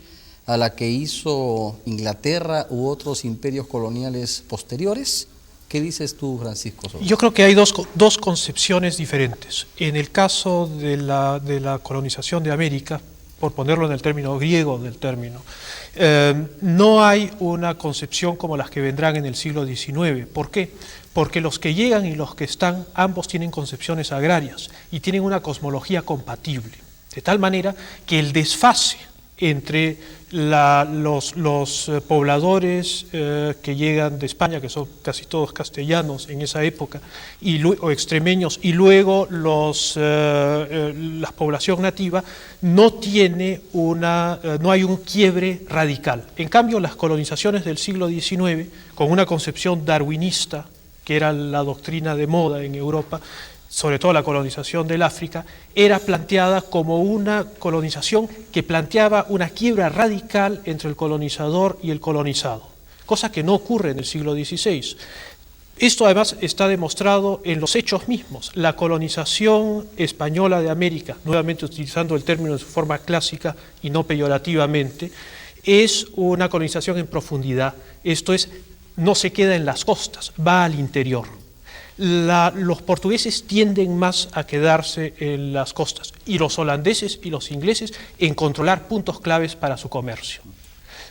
a la que hizo Inglaterra u otros imperios coloniales posteriores? ¿Qué dices tú, Francisco? Yo creo que hay dos concepciones diferentes. En el caso de la colonización de América, por ponerlo en el término griego del término, no hay una concepción como las que vendrán en el siglo XIX. ¿Por qué? Porque los que llegan y los que están, ambos tienen concepciones agrarias y tienen una cosmología compatible, de tal manera que el desfase entre los pobladores que llegan de España, que son casi todos castellanos en esa época, o extremeños, y luego la población nativa, no hay un quiebre radical. En cambio, las colonizaciones del siglo XIX, con una concepción darwinista, que era la doctrina de moda en Europa, sobre todo la colonización del África, era planteada como una colonización que planteaba una quiebra radical entre el colonizador y el colonizado, cosa que no ocurre en el siglo XVI. Esto además está demostrado en los hechos mismos. La colonización española de América, nuevamente utilizando el término en su forma clásica y no peyorativamente, es una colonización en profundidad, esto es, no se queda en las costas, va al interior. Los portugueses tienden más a quedarse en las costas y los holandeses y los ingleses en controlar puntos claves para su comercio.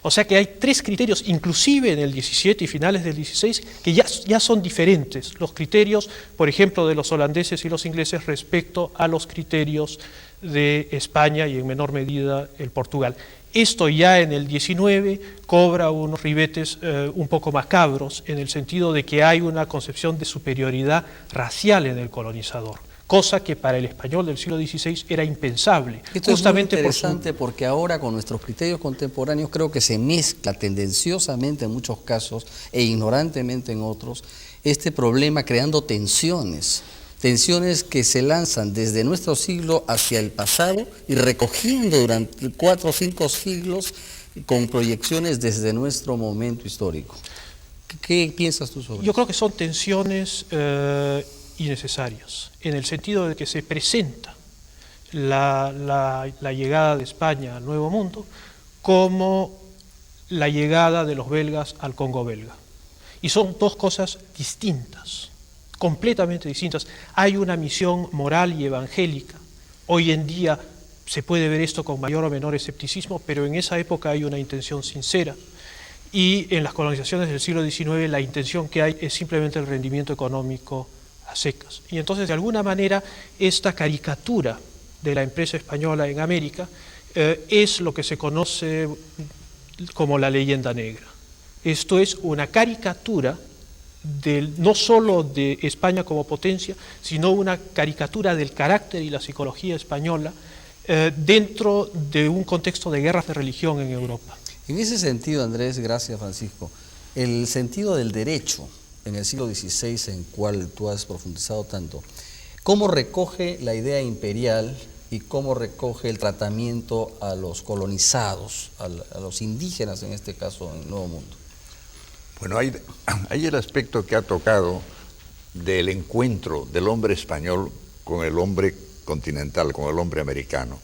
O sea que hay tres criterios, inclusive en el 17 y finales del 16, que ya son diferentes. Los criterios, por ejemplo, de los holandeses y los ingleses respecto a los criterios de España y en menor medida el Portugal. Esto ya en el 19 cobra unos ribetes un poco macabros en el sentido de que hay una concepción de superioridad racial en el colonizador, cosa que para el español del siglo XVI era impensable. Esto justamente es muy interesante porque ahora con nuestros criterios contemporáneos creo que se mezcla tendenciosamente en muchos casos e ignorantemente en otros este problema, creando tensiones tensiones que se lanzan desde nuestro siglo hacia el pasado y recogiendo durante 4 o 5 siglos con proyecciones desde nuestro momento histórico. ¿Qué piensas tú sobre eso? Yo creo que son tensiones innecesarias, en el sentido de que se presenta la llegada de España al Nuevo Mundo como la llegada de los belgas al Congo belga. Y son dos cosas distintas, completamente distintas. Hay una misión moral y evangélica. Hoy en día se puede ver esto con mayor o menor escepticismo, pero en esa época hay una intención sincera. Y en las colonizaciones del siglo XIX la intención que hay es simplemente el rendimiento económico a secas. Y entonces, de alguna manera, esta caricatura de la empresa española en América es lo que se conoce como la leyenda negra. Esto es una caricatura no solo de España como potencia, sino una caricatura del carácter y la psicología española dentro de un contexto de guerras de religión en Europa. En ese sentido, Andrés, gracias Francisco, el sentido del derecho en el siglo XVI, en cual tú has profundizado tanto, ¿cómo recoge la idea imperial y cómo recoge el tratamiento a los colonizados, a los indígenas en este caso en el Nuevo Mundo? Bueno, hay el aspecto que ha tocado del encuentro del hombre español con el hombre continental, con el hombre americano.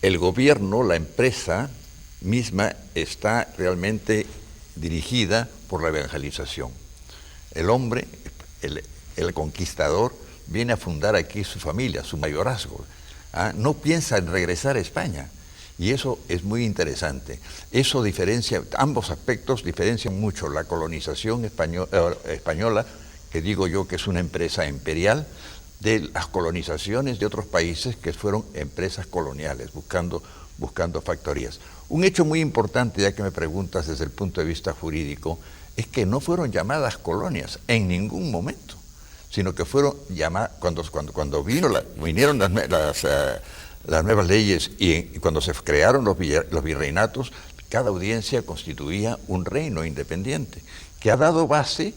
El gobierno, la empresa misma está realmente dirigida por la evangelización. El hombre, el conquistador, viene a fundar aquí su familia, su mayorazgo. No piensa en regresar a España. Y eso es muy interesante. Eso diferencia, ambos aspectos diferencian mucho la colonización española, que digo yo que es una empresa imperial, de las colonizaciones de otros países que fueron empresas coloniales, buscando factorías. Un hecho muy importante, ya que me preguntas desde el punto de vista jurídico, es que no fueron llamadas colonias en ningún momento, sino que fueron llamadas, cuando vinieron las nuevas leyes y cuando se crearon los virreinatos, cada audiencia constituía un reino independiente que ha dado base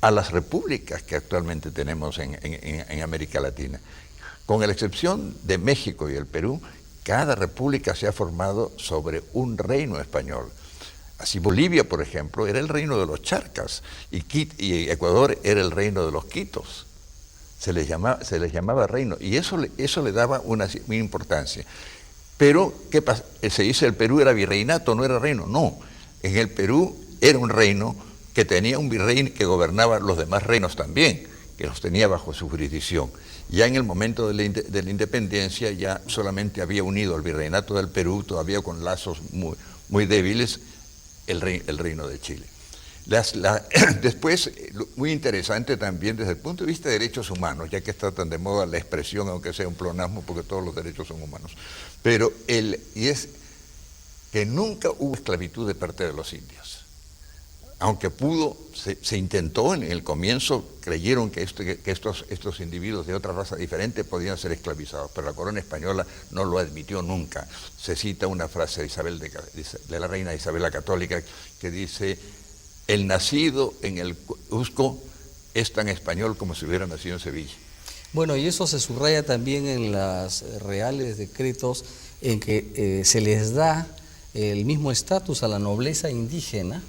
a las repúblicas que actualmente tenemos en América Latina. Con la excepción de México y el Perú, cada república se ha formado sobre un reino español. Así Bolivia, por ejemplo, era el reino de los charcas y Ecuador era el reino de los quitos. Se les llamaba reino, y eso le daba una importancia. Pero, ¿qué pasa? Se dice el Perú era virreinato, no era reino. No, en el Perú era un reino que tenía un virrey que gobernaba los demás reinos también, que los tenía bajo su jurisdicción. Ya en el momento de la independencia ya solamente había unido al virreinato del Perú, todavía con lazos muy débiles, el reino de Chile. Después, muy interesante también desde el punto de vista de derechos humanos, ya que está tan de moda la expresión, aunque sea un pleonasmo, porque todos los derechos son humanos, pero y es que nunca hubo esclavitud de parte de los indios. Aunque se intentó en el comienzo, creyeron que estos individuos de otra raza diferente podían ser esclavizados, pero la corona española no lo admitió nunca. Se cita una frase de la reina Isabel la Católica que dice: el nacido en el Cusco es tan español como si hubiera nacido en Sevilla. Bueno, y eso se subraya también en los reales decretos en que se les da el mismo estatus a la nobleza indígena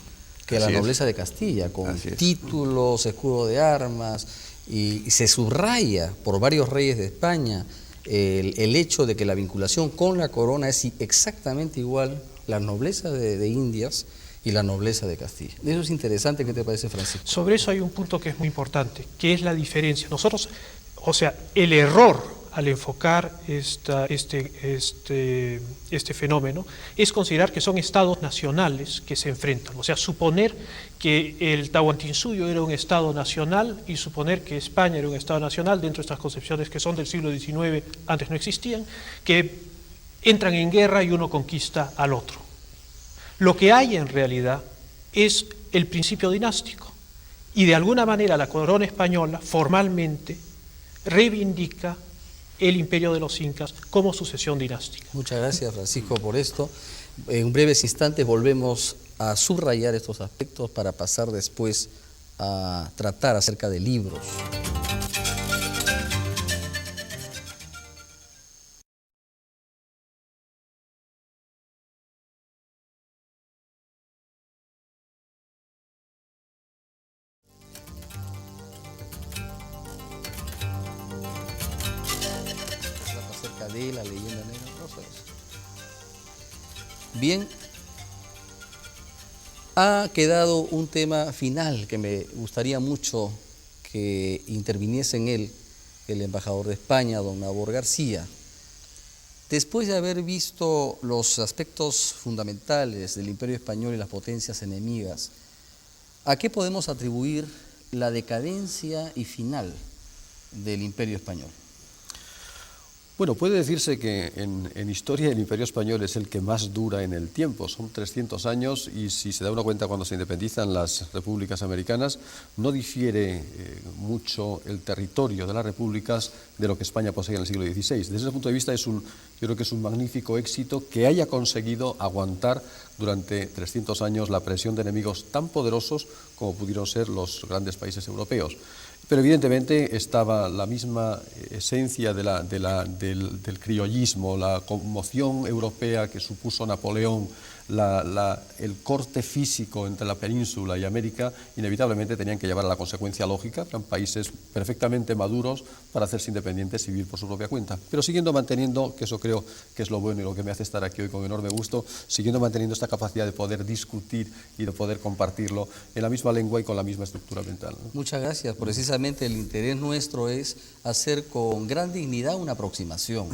que a la nobleza de Castilla, con títulos, escudo de armas, y se subraya por varios reyes de España el hecho de que la vinculación con la corona es exactamente igual la nobleza de Indias y la nobleza de Castilla. Eso es interesante. ¿Qué te parece, Francisco? Sobre eso hay un punto que es muy importante, que es la diferencia. Nosotros, el error al enfocar este fenómeno es considerar que son estados nacionales que se enfrentan. O sea, suponer que el Tahuantinsuyo era un estado nacional y suponer que España era un estado nacional dentro de estas concepciones que son del siglo XIX, antes no existían, que entran en guerra y uno conquista al otro. Lo que hay en realidad es el principio dinástico y de alguna manera la corona española formalmente reivindica el imperio de los incas como sucesión dinástica. Muchas gracias, Francisco, por esto. En breves instantes volvemos a subrayar estos aspectos para pasar después a tratar acerca de libros. Bien, ha quedado un tema final que me gustaría mucho que interviniese en él el embajador de España, don Nabor García. Después de haber visto los aspectos fundamentales del Imperio Español y las potencias enemigas, ¿a qué podemos atribuir la decadencia y final del Imperio Español? Bueno, puede decirse que en historia el Imperio Español es el que más dura en el tiempo. Son 300 años y si se da una cuenta cuando se independizan las repúblicas americanas, no difiere mucho el territorio de las repúblicas de lo que España poseía en el siglo XVI. Desde ese punto de vista yo creo que es un magnífico éxito que haya conseguido aguantar durante 300 años la presión de enemigos tan poderosos como pudieron ser los grandes países europeos. Pero evidentemente estaba la misma esencia del criollismo, la conmoción europea que supuso Napoleón, el corte físico entre la península y América, inevitablemente tenían que llevar a la consecuencia lógica, eran países perfectamente maduros para hacerse independientes y vivir por su propia cuenta, pero siguiendo manteniendo, que eso creo que es lo bueno y lo que me hace estar aquí hoy con enorme gusto, siguiendo manteniendo esta capacidad de poder discutir y de poder compartirlo en la misma lengua y con la misma estructura mental, ¿no? Muchas gracias. Precisamente el interés nuestro es hacer con gran dignidad una aproximación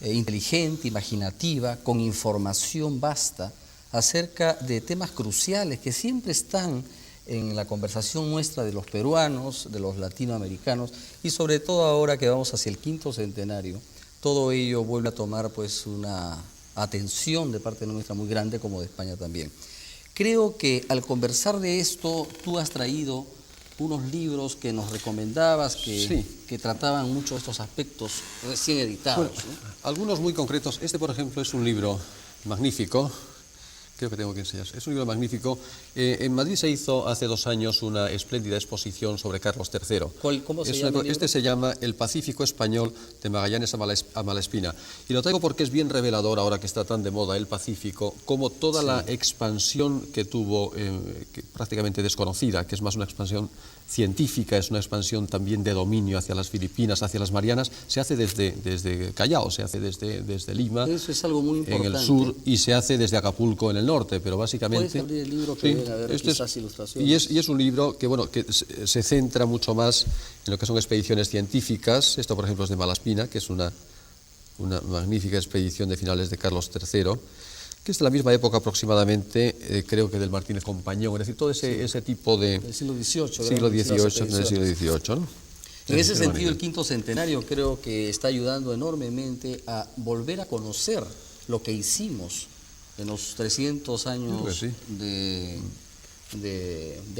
inteligente, imaginativa, con información vasta acerca de temas cruciales que siempre están en la conversación nuestra de los peruanos, de los latinoamericanos y sobre todo ahora que vamos hacia el 5º centenario, todo ello vuelve a tomar pues una atención de parte nuestra muy grande como de España también. Creo que al conversar de esto tú has traído unos libros que nos recomendabas que trataban mucho de estos aspectos recién editados. Bueno, ¿no? Algunos muy concretos. Este, por ejemplo, es un libro magnífico. Creo que tengo que enseñar. Es un libro magnífico. En Madrid se hizo hace 2 años una espléndida exposición sobre Carlos III. ¿Cómo se llama el libro? Este se llama El Pacífico Español de Magallanes a Malespina. Y lo traigo porque es bien revelador, ahora que está tan de moda el Pacífico, como toda la expansión que tuvo, que prácticamente desconocida, que es más una expansión científica, es una expansión también de dominio hacia las Filipinas, hacia las Marianas, se hace desde Callao, se hace desde Lima, eso es algo muy importante, en el sur, y se hace desde Acapulco en el norte, pero básicamente... ¿Puedes abrir el libro que deben haber quizás ilustraciones? Y es un libro que, bueno, que se centra mucho más en lo que son expediciones científicas. Esto, por ejemplo, es de Malaspina, que es una magnífica expedición de finales de Carlos III, que es de la misma época aproximadamente, creo que del Martínez Compañón, es decir, todo ese tipo de... Del siglo XVIII. Siglo XVIII, en el siglo XVIII, ¿no? En ese sentido, el 5º centenario creo que está ayudando enormemente a volver a conocer lo que hicimos en los 300 años de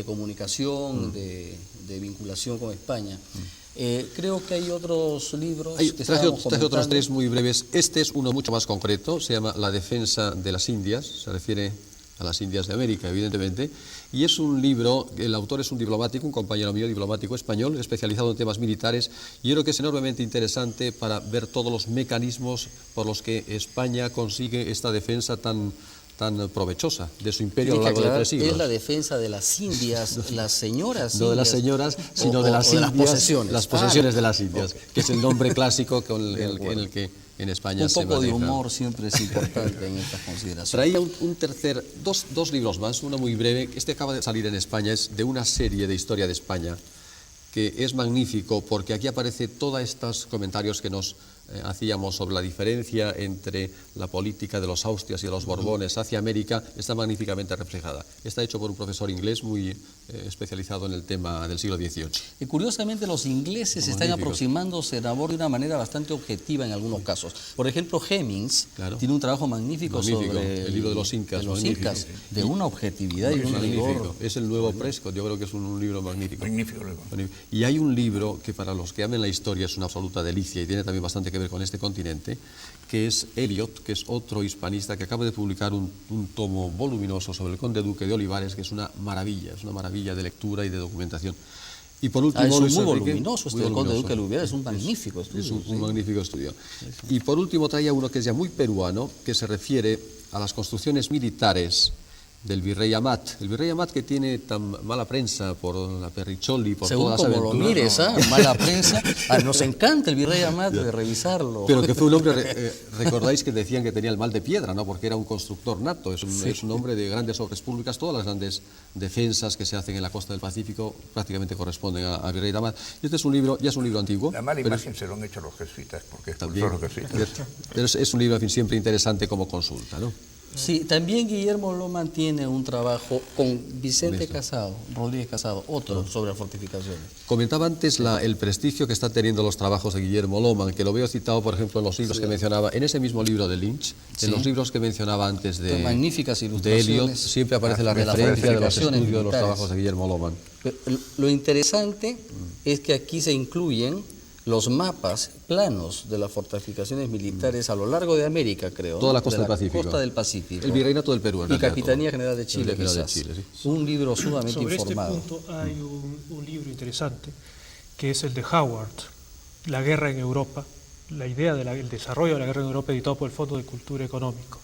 comunicación, de vinculación con España. Creo que hay otros libros que traje estábamos otros comentando. 3 muy breves. Este es uno mucho más concreto, se llama La defensa de las Indias, se refiere a las Indias de América, evidentemente, y es un libro, el autor es un diplomático, un compañero mío diplomático español, especializado en temas militares, y yo creo que es enormemente interesante para ver todos los mecanismos por los que España consigue esta defensa tan provechosa de su imperio a lo largo de 3 siglos. Es la defensa de las Indias, las señoras No de las señoras, sino de las Indias, las posesiones de las Indias, que es el nombre clásico en el que en España se maneja. Un poco de humor siempre es importante en estas consideraciones. Traía dos libros más, uno muy breve. Este acaba de salir en España, es de una serie de historia de España, que es magnífico porque aquí aparece todos estos comentarios que nos hacíamos sobre la diferencia entre la política de los Austrias y de los Borbones hacia América, está magníficamente reflejada. Está hecho por un profesor inglés muy especializado en el tema del siglo XVIII. Y curiosamente los ingleses están aproximándose a Nabor de una manera bastante objetiva en algunos casos. Por ejemplo, Hemings tiene un trabajo magnífico sobre el libro de los Incas, de una objetividad y un rigor. Es el nuevo Prescott, yo creo que es un libro magnífico. Magnífico. Y hay un libro que para los que amen la historia es una absoluta delicia y tiene también bastante que ver con este continente, que es Eliot, que es otro hispanista que acaba de publicar un tomo voluminoso sobre el conde duque de Olivares, que es una maravilla de lectura y de documentación. Y por último, es Luis muy Enrique, voluminoso este del conde duque de Olivares, es un magnífico estudio. Es un magnífico estudio. Y por último traía uno que es ya muy peruano, que se refiere a las construcciones militares del virrey Amat. El virrey Amat, que tiene tan mala prensa por la Perricholi, por Según todas las como lo aventuras, mires, ¿no? Mala prensa. Nos encanta el virrey Amat de revisarlo. Pero que fue un hombre, recordáis que decían que tenía el mal de piedra, ¿no? Porque era un constructor nato, es un hombre de grandes obras públicas. Todas las grandes defensas que se hacen en la costa del Pacífico prácticamente corresponden a virrey Amat. Y este es un libro, ya es un libro antiguo. La mala pero imagen se lo han hecho los jesuitas, porque también, expulsó a los jesuitas. pero es un libro, en fin, siempre interesante como consulta, ¿no? Sí, también Guillermo Lohmann tiene un trabajo con Vicente Listo. Casado, Rodríguez Casado, otro sobre fortificaciones. Comentaba antes el prestigio que están teniendo los trabajos de Guillermo Lohmann, que lo veo citado, por ejemplo, en los libros que mencionaba, en ese mismo libro de Lynch, Sí. en los libros que mencionaba antes de Magníficas de ilustraciones Eliot, siempre aparece la de las referencia de los fortificaciones estudios de los militares. trabajos de Guillermo Lohmann. Pero lo interesante es que aquí se incluyen los mapas, planos de las fortificaciones militares a lo largo de América, creo. Toda ¿no? la costa De del Pacífico. Costa del Pacífico. El Virreinato del Perú, en Y realidad, Capitanía todo. General de Chile, El General de quizás. Chile, sí. Un libro sumamente Sobre informado. este punto hay un libro interesante, que es el de Howard, La guerra en Europa, la idea del desarrollo de la guerra en Europa, editado por el Fondo de Cultura Económico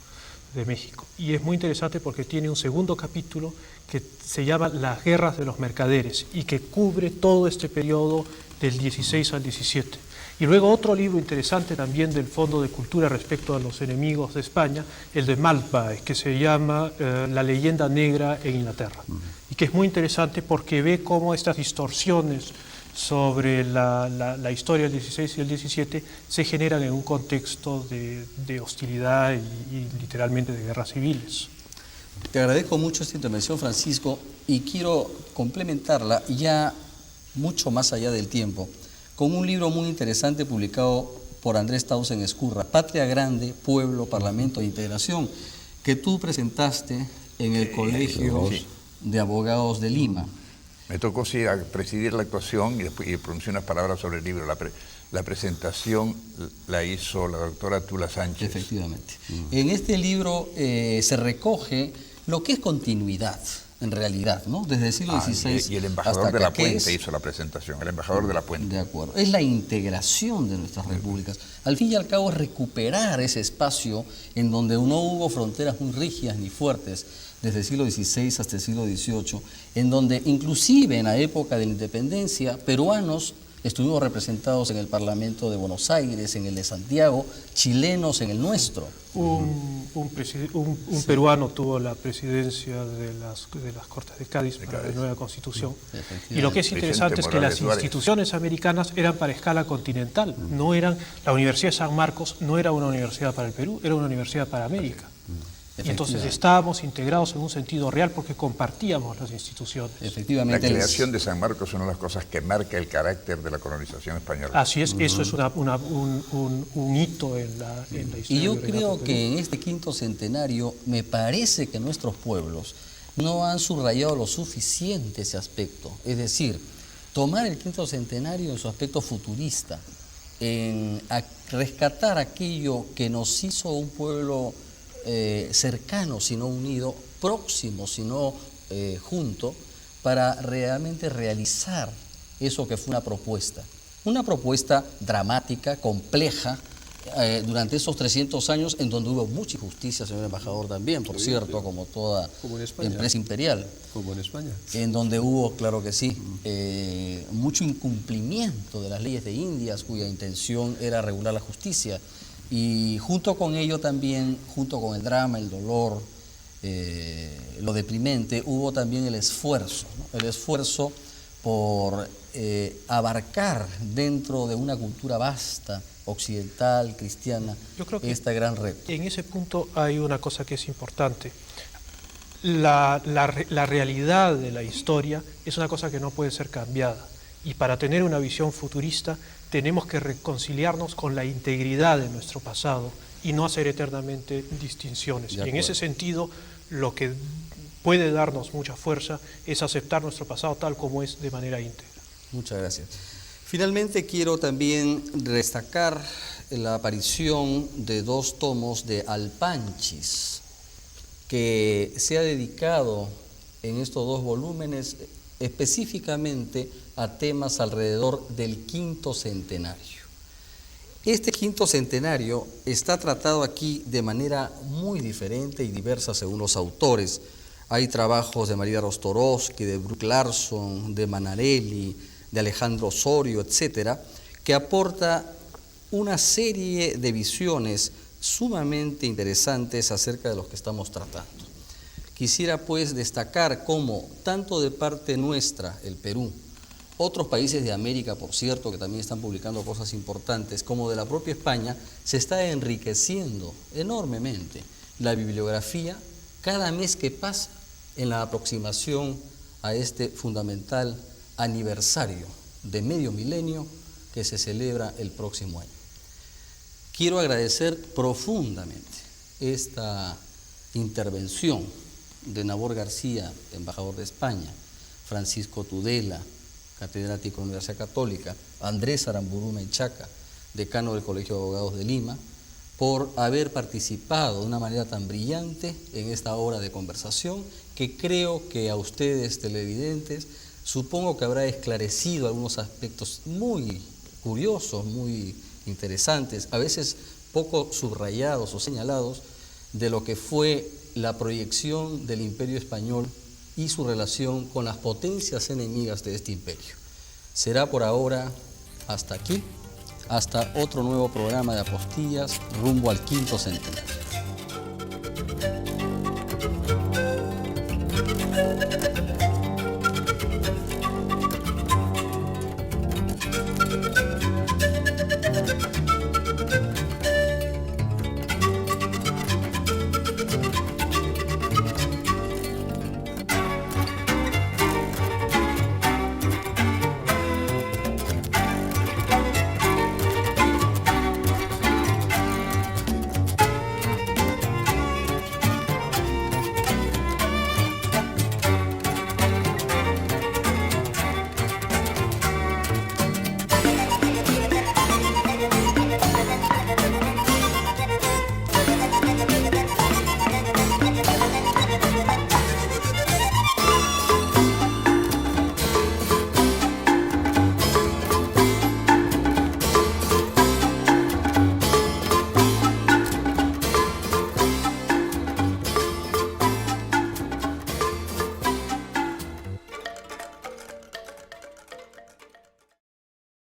de México. Y es muy interesante porque tiene un segundo capítulo que se llama Las guerras de los mercaderes y que cubre todo este periodo del 16 al 17. Y luego otro libro interesante también del Fondo de Cultura respecto a los enemigos de España, el de Maltby, que se llama La leyenda negra en Inglaterra. Y que es muy interesante porque ve cómo estas distorsiones sobre la historia del 16 y el 17 se generan en un contexto de hostilidad y literalmente de guerras civiles. Te agradezco mucho esta intervención, Francisco, y quiero complementarla ya mucho más allá del tiempo, con un libro muy interesante publicado por Andrés Tausen Escurra, Patria Grande, Pueblo, Parlamento e Integración, que tú presentaste en el Colegio de Abogados de Lima. Me tocó sí, a presidir la actuación y pronuncié unas palabras sobre el libro. La presentación la hizo la doctora Tula Sánchez. Efectivamente. En este libro se recoge lo que es continuidad, en realidad, ¿no? Desde el siglo XVI y el embajador hasta de la acá, ¿qué Puente es? hizo la presentación, el embajador de la Puente. De acuerdo. Es la integración de nuestras repúblicas. Al fin y al cabo es recuperar ese espacio en donde no hubo fronteras muy rígidas ni fuertes desde el siglo XVI hasta el siglo XVIII, en donde inclusive en la época de la independencia, peruanos estuvimos representados en el Parlamento de Buenos Aires, en el de Santiago, chilenos en el nuestro. Un peruano tuvo la presidencia de las Cortes de Cádiz para la nueva Constitución. Y lo que es interesante es que las instituciones americanas eran para escala continental. No eran, la Universidad de San Marcos no era una universidad para el Perú, era una universidad para América. Y entonces estábamos integrados en un sentido real porque compartíamos las instituciones. Efectivamente. La creación de San Marcos es una de las cosas que marca el carácter de la colonización española. Así es, eso es un hito en la historia. Y yo del Virreinato creo del que Perú. en este quinto centenario me parece que nuestros pueblos no han subrayado lo suficiente ese aspecto. Es decir, tomar el quinto centenario en su aspecto futurista, en rescatar aquello que nos hizo un pueblo cercano, sino unido, próximo, sino junto, para realmente realizar eso que fue una propuesta dramática, compleja, durante esos 300 años en donde hubo mucha injusticia, señor embajador, también, por cierto, como toda empresa imperial. Como en España. En donde hubo, claro que sí, mucho incumplimiento de las leyes de Indias, cuya intención era regular la justicia. Y junto con ello también, junto con el drama, el dolor, lo deprimente, hubo también el esfuerzo, ¿no? El esfuerzo por abarcar dentro de una cultura vasta, occidental, cristiana, Yo creo que este gran reto. en ese punto hay una cosa que es importante. La realidad de la historia es una cosa que no puede ser cambiada. Y para tener una visión futurista tenemos que reconciliarnos con la integridad de nuestro pasado y no hacer eternamente distinciones. Y en ese sentido, lo que puede darnos mucha fuerza es aceptar nuestro pasado tal como es de manera íntegra. Muchas gracias. Finalmente quiero también destacar la aparición de 2 tomos de Alpanchis, que se ha dedicado en estos 2 volúmenes específicamente a temas alrededor del quinto centenario. Este quinto centenario está tratado aquí de manera muy diferente y diversa según los autores. Hay trabajos de María Rostorowski, de Bruce Larson, de Manarelli, de Alejandro Osorio, etcétera, que aporta una serie de visiones sumamente interesantes acerca de los que estamos tratando. Quisiera pues destacar cómo, tanto de parte nuestra, el Perú, otros países de América, por cierto, que también están publicando cosas importantes, como de la propia España, se está enriqueciendo enormemente la bibliografía cada mes que pasa en la aproximación a este fundamental aniversario de medio milenio que se celebra el próximo año. Quiero agradecer profundamente esta intervención de Nabor García, embajador de España, Francisco Tudela, catedrático de la Universidad Católica, Andrés Aramburu Menchaca, decano del Colegio de Abogados de Lima, por haber participado de una manera tan brillante en esta hora de conversación que creo que a ustedes, televidentes, supongo que habrá esclarecido algunos aspectos muy curiosos, muy interesantes, a veces poco subrayados o señalados, de lo que fue la proyección del Imperio Español y su relación con las potencias enemigas de este imperio. Será por ahora hasta aquí, hasta otro nuevo programa de Apostillas rumbo al quinto centenario.